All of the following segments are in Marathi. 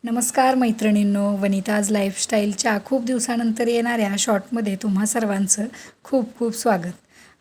नमस्कार मैत्रिणींनो, वनिताज लाईफस्टाईलच्या खूप दिवसानंतर येणाऱ्या शॉर्टमध्ये तुम्हा सर्वांचं खूप खूप स्वागत.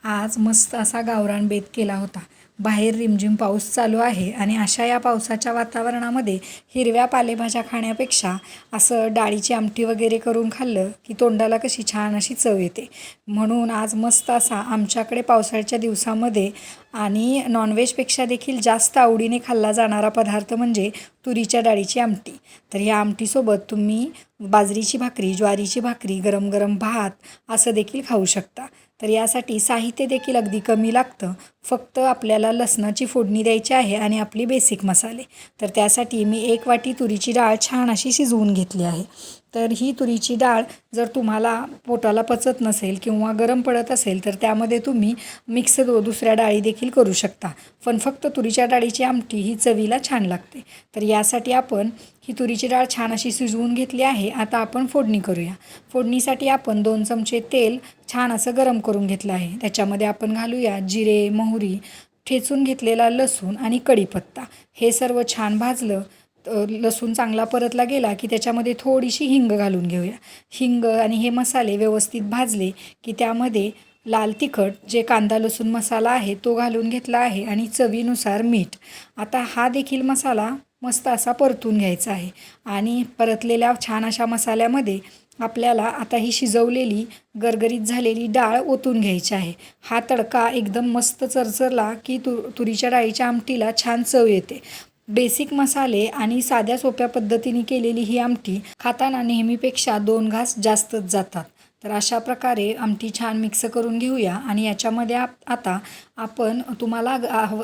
आज मस्त असा गावरान बेत केला होता. बाहेर रिमझिम पाऊस चालू आहे आणि अशा या पावसाच्या वातावरणामध्ये हिरव्या पालेभाज्या खाण्यापेक्षा असं डाळीची आमटी वगैरे करून खाल्लं की तोंडाला कशी छान अशी चव येते. म्हणून आज मस्त असा आमच्याकडे पावसाळ्याच्या दिवसामध्ये आणि नॉनव्हेजपेक्षा देखील जास्त आवडीने खाल्ला जाणारा पदार्थ म्हणजे तुरीच्या डाळीची आमटी. तर या आमटीसोबत तुम्ही बाजरीची भाकरी, ज्वारीची भाकरी, गरम गरम भात असं देखील खाऊ शकता. तर यासाठी साहित्य देखील अगदी कमी लागतं. फक्त आपल्याला लसणाची फोडणी द्यायची आहे आणि आपली बेसिक मसाले. तर त्यासाठी मी 1 वाटी तुरीची डाळ छान अशी शिजवून घेतली आहे. तर ही तुरीची डाळ जर तुम्हाला पोटाला पचत नसेल किंवा गरम पडत असेल तर त्यामध्ये तुम्ही मिक्स दुसऱ्या डाळी देखील करू शकता. पण फक्त तुरीच्या डाळीची आमटी ही चवीला छान लागते. तर यासाठी आपण ही तुरीची डाळ छान अशी शिजवून घेतली आहे. आता आपण फोडणी करूया. फोडणीसाठी आपण 2 चमचे तेल छान असं गरम करून घेतलं आहे. त्याच्यामध्ये आपण घालूया जिरे, मोहरी, ठेचून घेतलेला लसूण आणि कढीपत्ता. हे सर्व छान भाजलं. लसूण चांगला परतला गेला की त्याच्यामध्ये थोडीशी हिंग घालून घेऊया. हिंग आणि हे मसाले व्यवस्थित भाजले की त्यामध्ये लाल तिखट, जे कांदा लसूण मसाला आहे तो घालून घेतला आहे आणि चवीनुसार मीठ. आता हा देखील मसाला मस्त असा परतून घ्यायचा आहे आणि परतलेल्या छान अशा मसाल्यामध्ये आपल्याला आता ही शिजवलेली गरगरीत झालेली डाळ ओतून घ्यायची आहे. हा तडका एकदम मस्त चरचरला की तुरीच्या डाळीच्या आमटीला छान चव येते. बेसिक मसाले आणि साध्या सोप्या पद्धतीने केलेली ही आमटी खाताना नेहमीपेक्षा 2 घास जास्तच जातात. तर अशा प्रकारे आमटी छान मिक्स करून घेऊया आणि याच्यामध्ये आता आपण तुम्हाला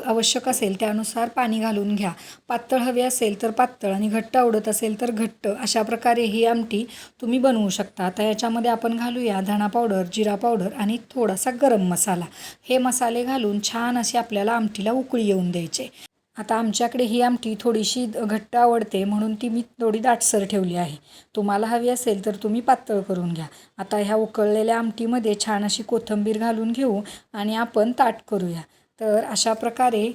आवश्यक असेल त्यानुसार पाणी घालून घ्या. पातळ हवे असेल तर पातळ आणि घट्ट आवडत असेल तर घट्ट, अशा प्रकारे ही आमटी तुम्ही बनवू शकता. आता याच्यामध्ये आपण घालूया धणा पावडर, जिरा पावडर आणि थोडासा गरम मसाला. हे मसाले घालून छान असे आपल्याला आमटीला उकळी येऊन द्यायचे. आता आमच्याकडे ही आमटी थोडीशी घट्ट आवडते म्हणून ती मी थोडी दाटसर ठेवली आहे. तुम्हाला हवी असेल तर तुम्ही पातळ करून घ्या. आता ह्या उकळलेल्या आमटीमध्ये छान अशी कोथिंबीर घालून घेऊ आणि आपण ताट करूया. तर अशा प्रकारे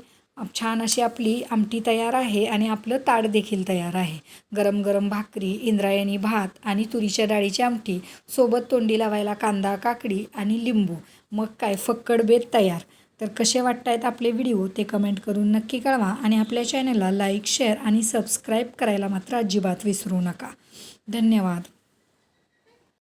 छान अशी आपली आमटी तयार आहे आणि आपलं ताट देखील तयार आहे. गरम गरम भाकरी, इंद्रायणी भात आणि तुरीच्या डाळीची आमटी सोबत तोंडी लावायला कांदा, काकडी आणि लिंबू. मग काय, फक्कड बेत तयार. तर कसे वाटतायत आपले व्हिडिओ ते कमेंट करून नक्की कळवा आणि आपल्या चॅनलला लाईक, शेअर आणि सबस्क्राईब करायला मात्र अजिबात विसरू नका. धन्यवाद.